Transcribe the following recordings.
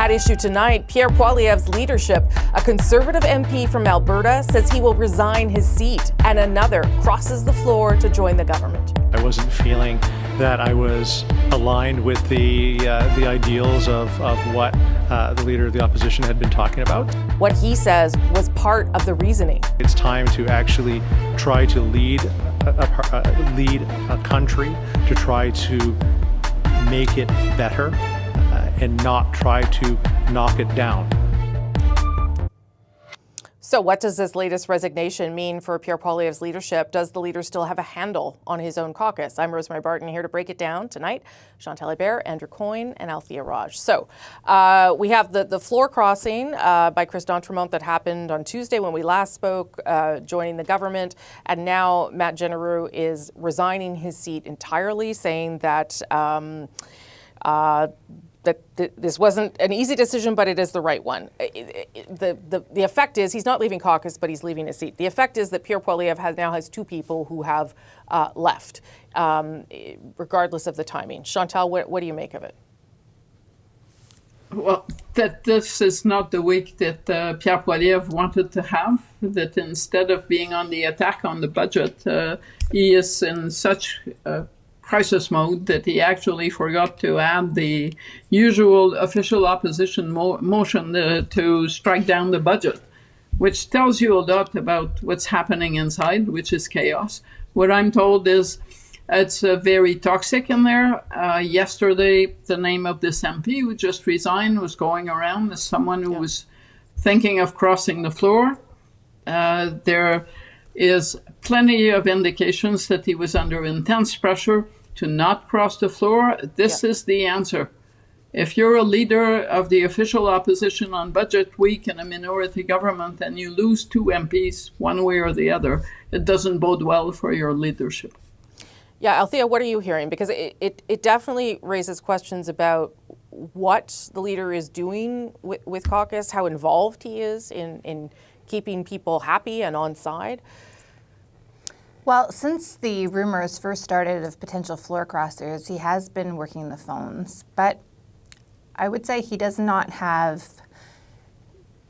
At issue tonight, Pierre Poilievre's leadership. A Conservative MP from Alberta says he will resign his seat, and another crosses the floor to join the government. I wasn't feeling that I was aligned with the ideals of what the leader of the opposition had been talking about. What he says was part of the reasoning. It's time to actually try to lead a country, to try to make it better and not try to knock it down. So what does this latest resignation mean for Pierre Poilievre's leadership? Does the leader still have a handle on his own caucus? I'm Rosemary Barton, here to break it down tonight. Chantal Hebert, Coyne and Althia Raj. So we have the floor crossing by Chris d'Entremont that happened on Tuesday when we last spoke, joining the government. And now Matt Jeneroux is resigning his seat entirely, saying that this wasn't an easy decision, but it is the right one. The effect is he's not leaving caucus, but he's leaving his seat. The effect is that Pierre Poilievre now has two people who have left, regardless of the timing. Chantal, what do you make of it? Well, that this is not the week that Pierre Poilievre wanted to have, that instead of being on the attack on the budget, he is in such crisis mode that he actually forgot to add the usual official opposition motion to strike down the budget, which tells you a lot about what's happening inside, which is chaos. What I'm told is it's very toxic in there. Yesterday, the name of this MP who just resigned was going around as someone who was thinking of crossing the floor. There is plenty of indications that he was under intense pressure to not cross the floor. This is the answer. If you're a leader of the official opposition on budget week in a minority government and you lose two MPs one way or the other, it doesn't bode well for your leadership. Yeah, Althea, what are you hearing? Because it definitely raises questions about what the leader is doing with caucus, how involved he is in keeping people happy and on side. Well, since the rumors first started of potential floor crossers, he has been working the phones, but I would say he does not have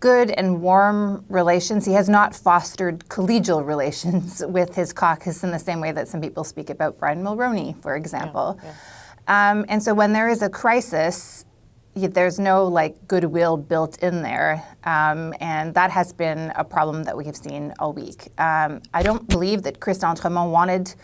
good and warm relations. He has not fostered collegial relations with his caucus in the same way that some people speak about Brian Mulroney, for example. And so when there is a crisis, there's no goodwill built in there, and that has been a problem that we have seen all week. I don't believe that Chris d'Entremont wanted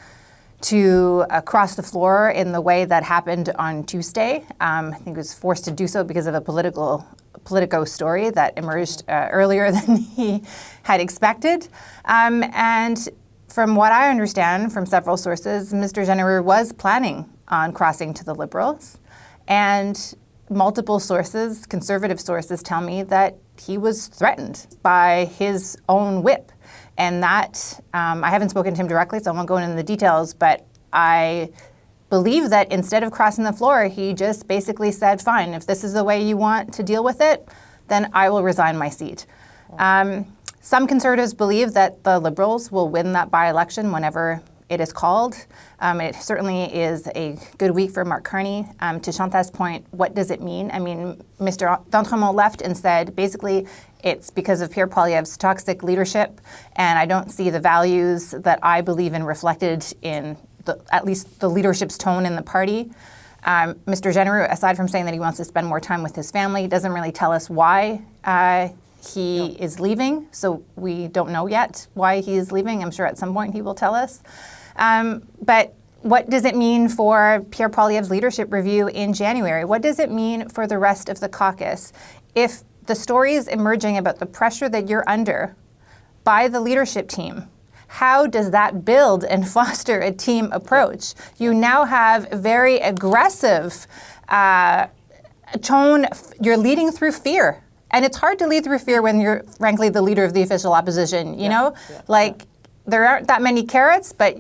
to cross the floor in the way that happened on Tuesday. I think he was forced to do so because of a Politico story that emerged earlier than he had expected. And from what I understand from several sources, Mr. Jeneroux was planning on crossing to the Liberals, and multiple sources, conservative sources, tell me that he was threatened by his own whip. And that, I haven't spoken to him directly, so I won't go into the details, but I believe that instead of crossing the floor, he just basically said, fine, if this is the way you want to deal with it, then I will resign my seat. Some conservatives believe that the Liberals will win that by-election whenever it is called. It certainly is a good week for Mark Carney. To Chantal's point, what does it mean? I mean, Mr. d'Entremont left and said, basically, it's because of Pierre Poilievre's toxic leadership, and I don't see the values that I believe in reflected in at least the leadership's tone in the party. Mr. Jeneroux, aside from saying that he wants to spend more time with his family, doesn't really tell us why he is leaving, so we don't know yet why he is leaving. I'm sure at some point he will tell us. But what does it mean for Pierre Poilievre's leadership review in January? What does it mean for the rest of the caucus? If the stories emerging about the pressure that you're under by the leadership team, how does that build and foster a team approach? You now have very aggressive tone. You're leading through fear. And it's hard to lead through fear when you're, frankly, the leader of the official opposition, you know? There aren't that many carrots, but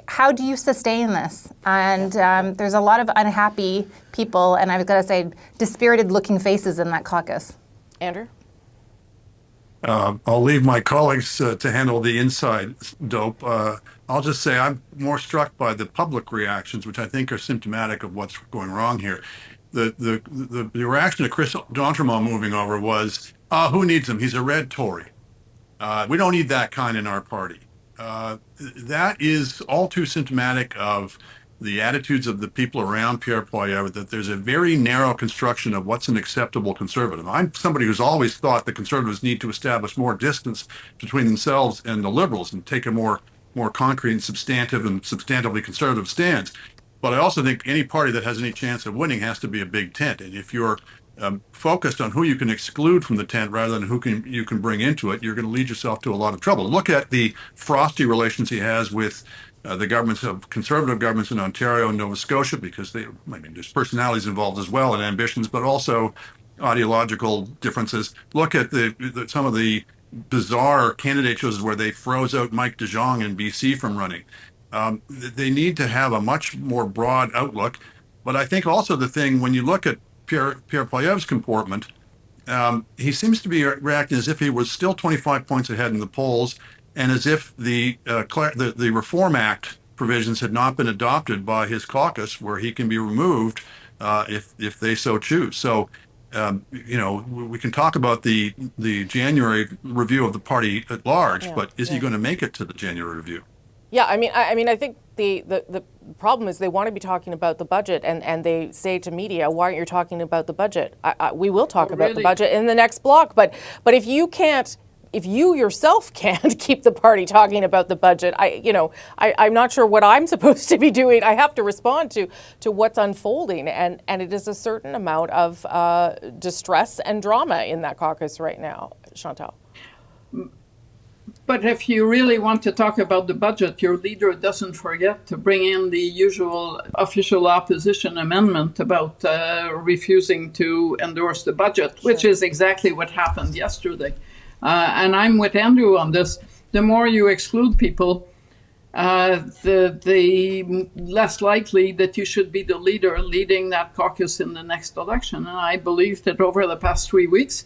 how do you sustain this? And there's a lot of unhappy people, and I've got to say, dispirited-looking faces in that caucus. Andrew? I'll leave my colleagues to handle the inside dope. I'll just say I'm more struck by the public reactions, which I think are symptomatic of what's going wrong here. the reaction to Chris D'Entremont moving over was, who needs him? He's a red Tory. We don't need that kind in our party. That is all too symptomatic of the attitudes of the people around Pierre Poilievre, that there's a very narrow construction of what's an acceptable conservative. I'm somebody who's always thought the conservatives need to establish more distance between themselves and the liberals and take a more concrete and substantively conservative stance. But I also think any party that has any chance of winning has to be a big tent. And if you're focused on who you can exclude from the tent rather than you can bring into it, you're going to lead yourself to a lot of trouble. Look at the frosty relations he has with the governments of conservative governments in Ontario and Nova Scotia, because there's personalities involved as well and ambitions, but also ideological differences. Look at some of the bizarre candidate choices where they froze out Mike DeJong in BC from running. They need to have a much more broad outlook. But I think also the thing, when you look at Pierre Poilievre's comportment, he seems to be reacting as if he was still 25 points ahead in the polls, and as if the Reform Act provisions had not been adopted by his caucus, where he can be removed if they so choose. So, we can talk about the January review of the party at large, but is he going to make it to the January review? Yeah, I think the problem is they want to be talking about the budget, and they say to media, "Why aren't you talking about the budget?" We will talk about the budget in the next block, but if you yourself can't keep the party talking about the budget, I'm not sure what I'm supposed to be doing. I have to respond to what's unfolding, and it is a certain amount of distress and drama in that caucus right now, Chantal. But if you really want to talk about the budget, your leader doesn't forget to bring in the usual official opposition amendment about refusing to endorse the budget, which is exactly what happened yesterday. And I'm with Andrew on this. The more you exclude people, the less likely that you should be the leader leading that caucus in the next election. And I believe that over the past 3 weeks,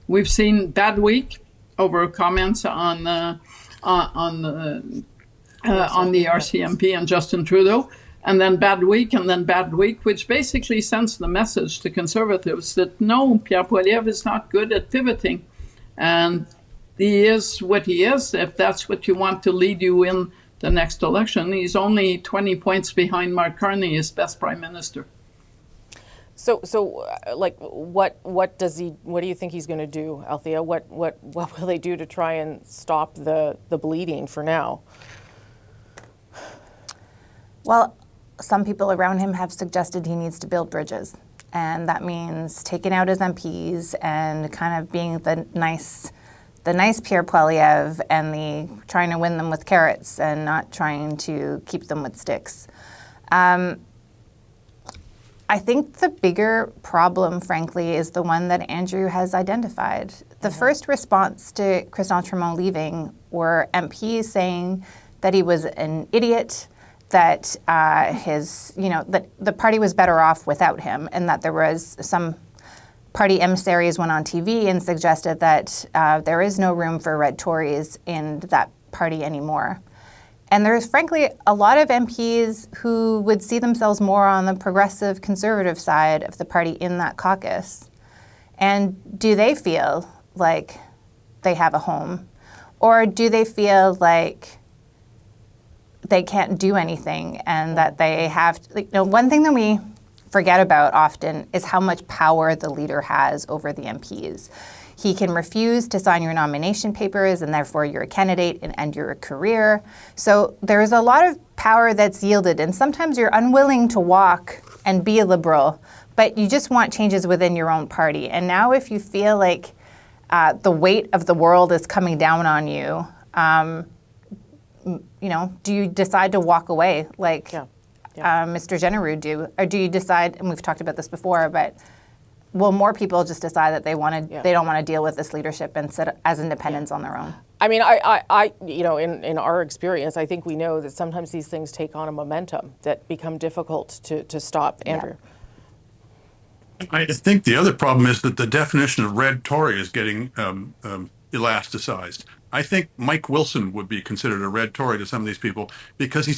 we've seen bad week over comments on the RCMP and Justin Trudeau, and then bad week, which basically sends the message to Conservatives that no, Pierre Poilievre is not good at pivoting, and he is what he is. If that's what you want to lead you in the next election, he's only 20 points behind Mark Carney as best prime minister. So, what do you think he's going to do, Althia? What will they do to try and stop the bleeding for now? Well, some people around him have suggested he needs to build bridges, and that means taking out his MPs and kind of being the nice Pierre Poilievre and trying to win them with carrots and not trying to keep them with sticks. I think the bigger problem, frankly, is the one that Andrew has identified. The first response to Chris D'Entremont leaving were MPs saying that he was an idiot, that that the party was better off without him, and that there was some party emissaries went on TV and suggested that there is no room for red Tories in that party anymore. And there's frankly a lot of MPs who would see themselves more on the progressive conservative side of the party in that caucus. And do they feel like they have a home? Or do they feel like they can't do anything and that they have to, one thing that we forget about often is how much power the leader has over the MPs. He can refuse to sign your nomination papers, and therefore you're a candidate and end your career. So there's a lot of power that's yielded, and sometimes you're unwilling to walk and be a liberal, but you just want changes within your own party. And now if you feel like the weight of the world is coming down on you, do you decide to walk away like Mr. Genereux do? Or do you decide, and we've talked about this before, but will more people just decide that they don't want to deal with this leadership and sit as independents on their own? I mean, I in our experience, I think we know that sometimes these things take on a momentum that become difficult to stop. Andrew? I think the other problem is that the definition of red Tory is getting elasticized. I think Mike Wilson would be considered a red Tory to some of these people because he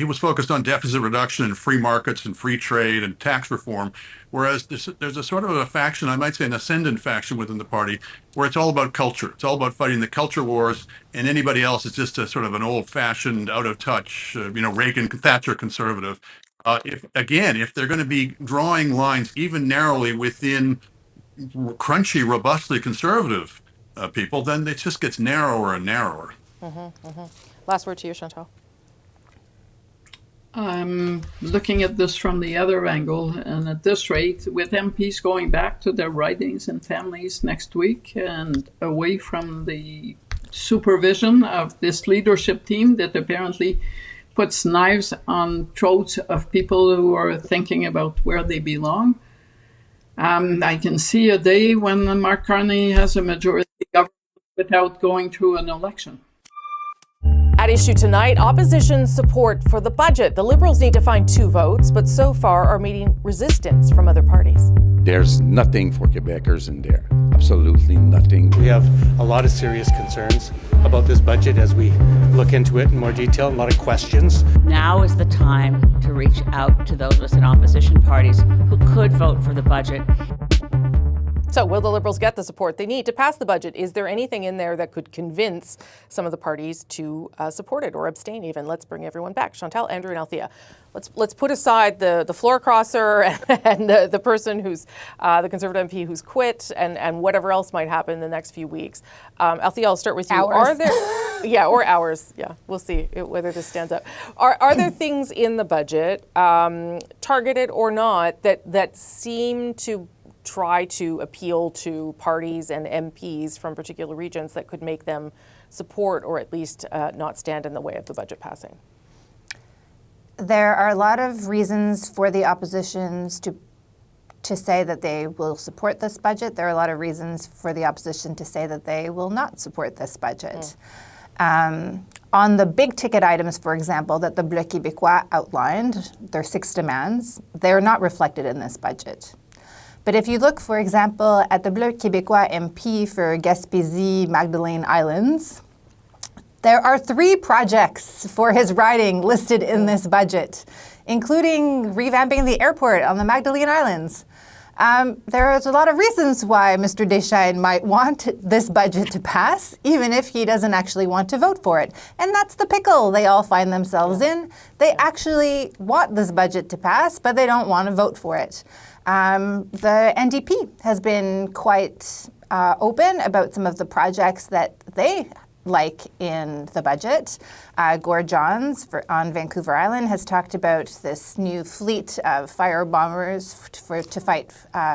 was focused on deficit reduction and free markets and free trade and tax reform, whereas there's a sort of a faction, I might say an ascendant faction within the party, where it's all about culture. It's all about fighting the culture wars, and anybody else is just a sort of an old-fashioned, out of touch, Reagan Thatcher conservative. If they're going to be drawing lines even narrowly within crunchy, robustly conservative people, then it just gets narrower and narrower. Last word to you, Chantal. I'm looking at this from the other angle, and at this rate, with MPs going back to their ridings and families next week and away from the supervision of this leadership team that apparently puts knives on throats of people who are thinking about where they belong, I can see a day when Mark Carney has a majority government without going through an election. At issue tonight, opposition support for the budget. The Liberals need to find 2 votes, but so far are meeting resistance from other parties. There's nothing for Quebecers in there. Absolutely nothing. We have a lot of serious concerns about this budget as we look into it in more detail, a lot of questions. Now is the time to reach out to those of us in opposition parties who could vote for the budget. So will the Liberals get the support they need to pass the budget? Is there anything in there that could convince some of the parties to support it or abstain even? Let's bring everyone back. Chantal, Andrew, and Althia. Let's put aside the floor crosser and the person who's the Conservative MP who's quit and whatever else might happen in the next few weeks. Althia, I'll start with you. Hours. Are there, or hours. Yeah, we'll see whether this stands up. Are there things in the budget, targeted or not, that seem to try to appeal to parties and MPs from particular regions that could make them support or at least not stand in the way of the budget passing? There are a lot of reasons for the oppositions to say that they will support this budget. There are a lot of reasons for the opposition to say that they will not support this budget. On the big ticket items, for example, that the Bloc Québécois outlined, their 6 demands, they're not reflected in this budget. But if you look, for example, at the Bloc Québécois MP for Gaspésie-Magdalene Islands, there are 3 projects for his riding listed in this budget, including revamping the airport on the Magdalene Islands. There is a lot of reasons why Mr. Deschênes might want this budget to pass, even if he doesn't actually want to vote for it. And that's the pickle they all find themselves in. They actually want this budget to pass, but they don't want to vote for it. The NDP has been quite open about some of the projects that they like in the budget. Gord Johns on Vancouver Island has talked about this new fleet of fire bombers to fight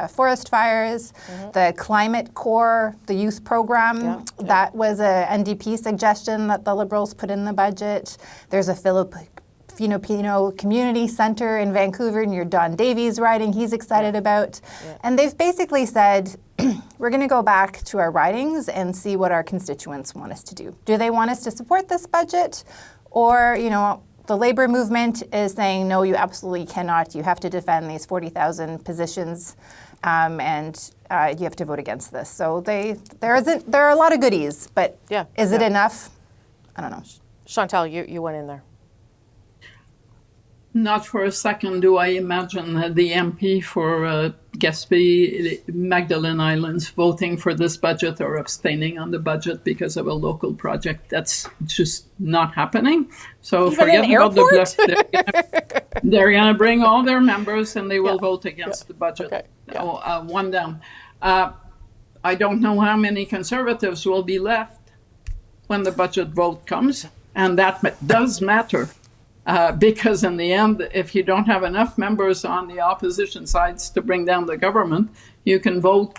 forest fires. The Climate Corps, the youth program, that was a NDP suggestion that the Liberals put in the budget. There's a Filipino Community Center in Vancouver near Don Davies riding he's excited about. And they've basically said, we're going to go back to our ridings and see what our constituents want us to do. Do they want us to support this budget? Or, the labor movement is saying, no, you absolutely cannot. You have to defend these 40,000 positions and you have to vote against this. So there are a lot of goodies, but is it enough? I don't know. Chantal, you went in there. Not for a second do I imagine the MP for Gaspé, Magdalene Islands voting for this budget or abstaining on the budget because of a local project. That's just not happening. So Even forget about the airport? They're going to bring all their members and they will vote against the budget. Okay. One down. I don't know how many Conservatives will be left when the budget vote comes, and that does matter. Because in the end, if you don't have enough members on the opposition sides to bring down the government, you can vote.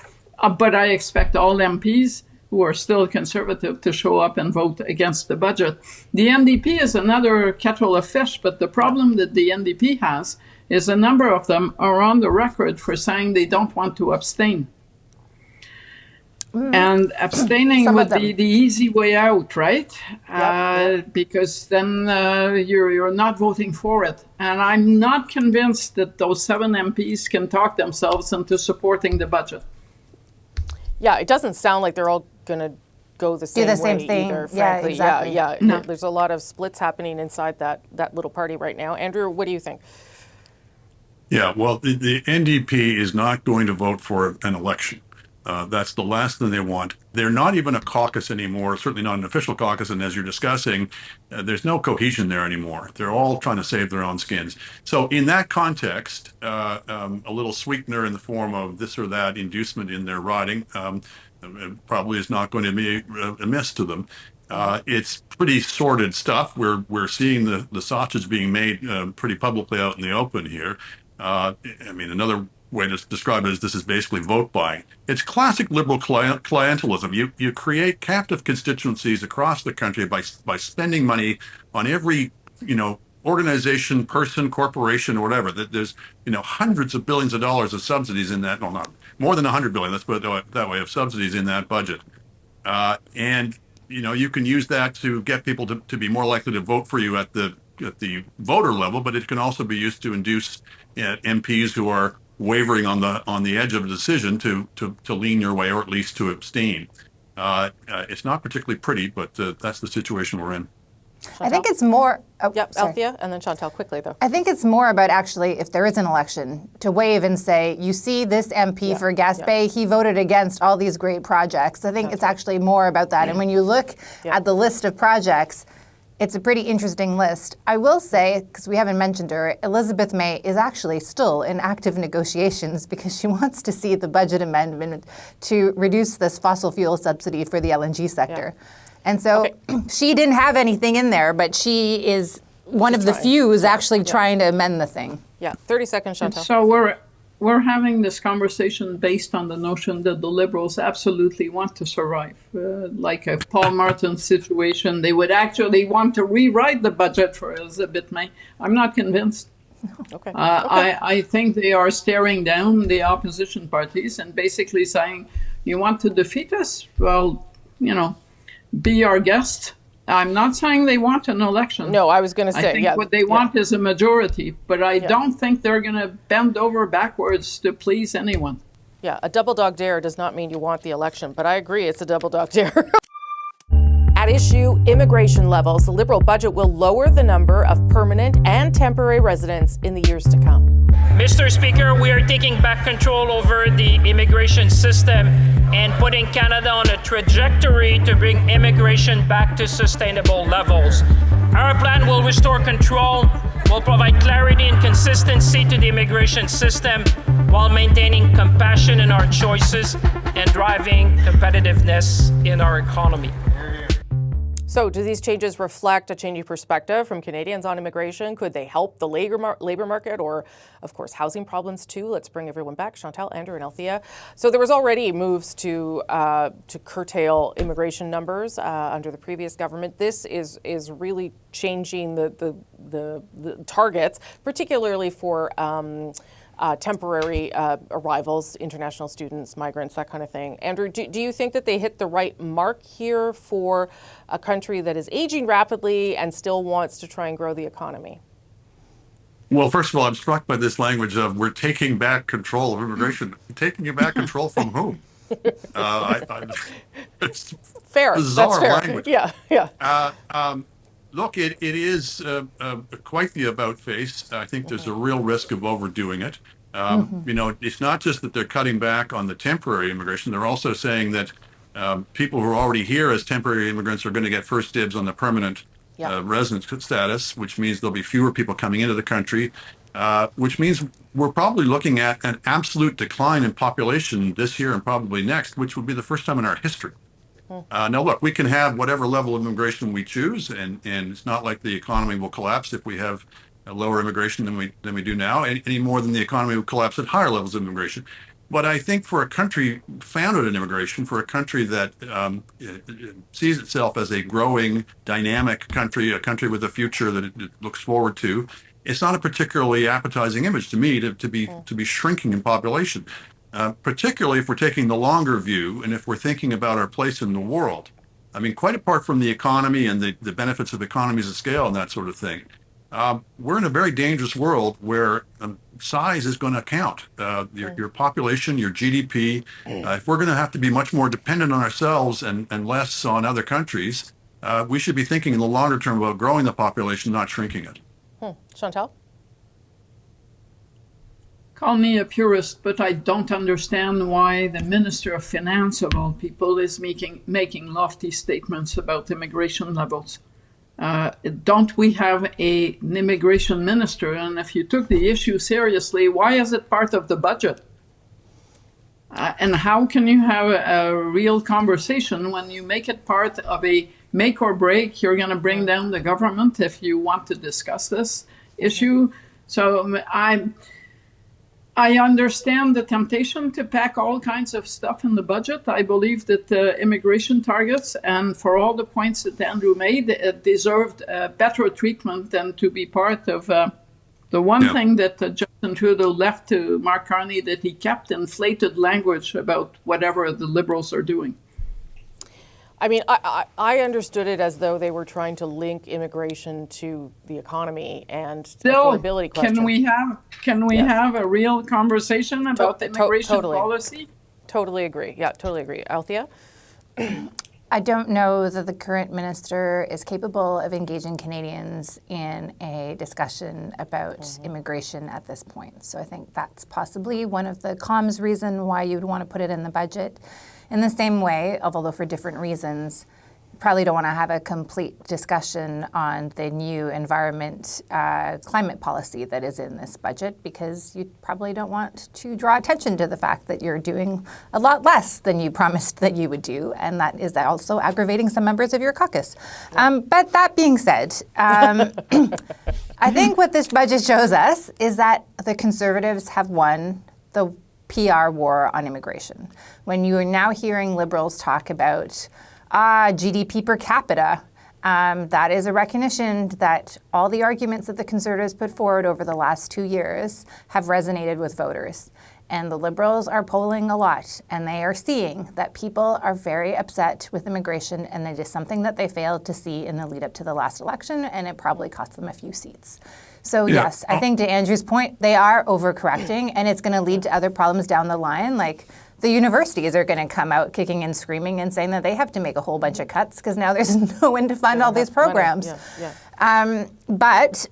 But I expect all MPs who are still Conservative to show up and vote against the budget. The NDP is another kettle of fish, but the problem that the NDP has is a number of them are on the record for saying they don't want to abstain. And abstaining would be the easy way out, right? Because then you're not voting for it. And I'm not convinced that those 7 MPs can talk themselves into supporting the budget. Yeah, it doesn't sound like they're all going to go the same same way thing. either, Yeah, frankly. exactly. Yeah. No. There's a lot of splits happening inside that little party right now. Andrew, what do you think? Yeah, well, the NDP is not going to vote for an election. That's the last thing they want. They're not even a caucus anymore, certainly not an official caucus. And as you're discussing, there's no cohesion there anymore. They're all trying to save their own skins. So in that context, a little sweetener in the form of this or that inducement in their riding probably is not going to be amiss to them. It's pretty sordid stuff. We're seeing the sausage being made pretty publicly out in the open here. I mean, another way to describe it is this is basically vote buying. It's classic liberal clientelism. You create captive constituencies across the country by spending money on every organization, person, corporation, or whatever. There's hundreds of billions of dollars of subsidies in that. Well, not more than 100 billion. Let's put it that way, of subsidies in that budget. And you can use that to get people to be more likely to vote for you at the voter level, but it can also be used to induce MPs who are wavering on the edge of a decision to lean your way, or at least to abstain. It's not particularly pretty, but that's the situation we're in. I think it's more. Yep, sorry. Althia, and then Chantal quickly, though. I think it's more about actually, if there is an election, to wave and say, you see this MP for Gaspé, he voted against all these great projects. I think it's actually more about that. And when you look at the list of projects, it's a pretty interesting list. I will say, because we haven't mentioned her, Elizabeth May is actually still in active negotiations because she wants to see the budget amendment to reduce this fossil fuel subsidy for the LNG sector. Yeah. And so she didn't have anything in there, but she is one of the few who's actually trying to amend the thing. Yeah, 30 seconds, Chantal. So we're having this conversation based on the notion that the Liberals absolutely want to survive. Like a Paul Martin situation, they would actually want to rewrite the budget for Elizabeth May. I'm not convinced. Okay. I think they are staring down the opposition parties and basically saying, you want to defeat us? Well, be our guest. I'm not saying they want an election. No, I was going to say, I think what they want is a majority, but I don't think they're going to bend over backwards to please anyone. Yeah, a double dog dare does not mean you want the election, but I agree it's a double dog dare. At issue, immigration levels. The Liberal budget will lower the number of permanent and temporary residents in the years to come. Mr. Speaker, we are taking back control over the immigration system and putting Canada on a trajectory to bring immigration back to sustainable levels. Our plan will restore control, will provide clarity and consistency to the immigration system while maintaining compassion in our choices and driving competitiveness in our economy. So do these changes reflect a changing perspective from Canadians on immigration? Could they help the labor market or, of course, housing problems too? Let's bring everyone back. Chantal, Andrew, and Althia. So there was already moves to curtail immigration numbers under the previous government. This is really changing the targets, particularly for temporary arrivals, international students, migrants, that kind of thing. Andrew, do you think that they hit the right mark here for a country that is aging rapidly and still wants to try and grow the economy? Well, first of all, I'm struck by this language of we're taking back control of immigration. Taking back control from whom? It's fair. Bizarre That's fair. Language. Yeah. Look, it is quite the about face. I think there's a real risk of overdoing it. It's not just that they're cutting back on the temporary immigration. They're also saying that people who are already here as temporary immigrants are going to get first dibs on the permanent residence status, which means there'll be fewer people coming into the country, which means we're probably looking at an absolute decline in population this year and probably next, which would be the first time in our history. Now, look, we can have whatever level of immigration we choose, and it's not like the economy will collapse if we have a lower immigration than we do now, any more than the economy will collapse at higher levels of immigration. But I think for a country founded in immigration, for a country that sees itself as a growing, dynamic country, a country with a future that it looks forward to, it's not a particularly appetizing image to me to be shrinking in population. Particularly if we're taking the longer view and if we're thinking about our place in the world. I mean, quite apart from the economy and the benefits of economies of scale and that sort of thing, we're in a very dangerous world where size is going to count. Your population, your GDP. If we're going to have to be much more dependent on ourselves and less on other countries, we should be thinking in the longer term about growing the population, not shrinking it. Chantal? Call me a purist, but I don't understand why the Minister of Finance, of all people, is making lofty statements about immigration levels. Don't we have an immigration minister? And if you took the issue seriously, why is it part of the budget? And how can you have a real conversation when you make it part of a make or break? You're going to bring down the government if you want to discuss this issue. So I understand the temptation to pack all kinds of stuff in the budget. I believe that immigration targets, and for all the points that Andrew made, it deserved better treatment than to be part of the one thing that Justin Trudeau left to Mark Carney, that he kept inflated language about whatever the Liberals are doing. I mean, I understood it as though they were trying to link immigration to the economy and affordability questions. Can we have a real conversation about immigration policy? Totally agree. Yeah, totally agree. Althia? I don't know that the current minister is capable of engaging Canadians in a discussion about immigration at this point. So I think that's possibly one of the comms reason why you'd want to put it in the budget. In the same way, although for different reasons, you probably don't want to have a complete discussion on the new environment climate policy that is in this budget, because you probably don't want to draw attention to the fact that you're doing a lot less than you promised that you would do, and that is also aggravating some members of your caucus. But that being said, I think what this budget shows us is that the Conservatives have won the PR war on immigration. When you are now hearing Liberals talk about GDP per capita, that is a recognition that all the arguments that the Conservatives put forward over the last 2 years have resonated with voters. And the Liberals are polling a lot, and they are seeing that people are very upset with immigration, and it is something that they failed to see in the lead up to the last election, and it probably cost them a few seats. So yes, I think to Andrew's point, they are overcorrecting, and it's going to lead to other problems down the line. Like the universities are going to come out kicking and screaming and saying that they have to make a whole bunch of cuts because now there's no one to fund all these programs. But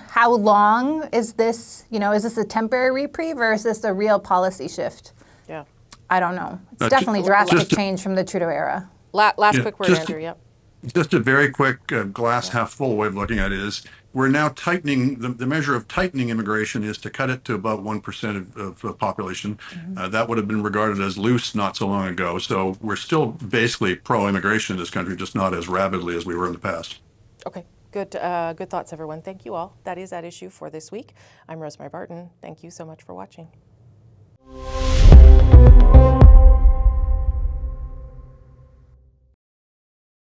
how long is this? You know, is this a temporary reprieve or is this a real policy shift? Yeah, I don't know. It's definitely drastic change from the Trudeau era. Last quick word, Andrew. Yep. Just a very quick glass half full way of looking at it is we're now tightening, the measure of tightening immigration is to cut it to about 1% of the population. That would have been regarded as loose not so long ago. So we're still basically pro-immigration in this country, just not as rabidly as we were in the past. Okay, good thoughts, everyone. Thank you all. That is At Issue for this week. I'm Rosemary Barton. Thank you so much for watching.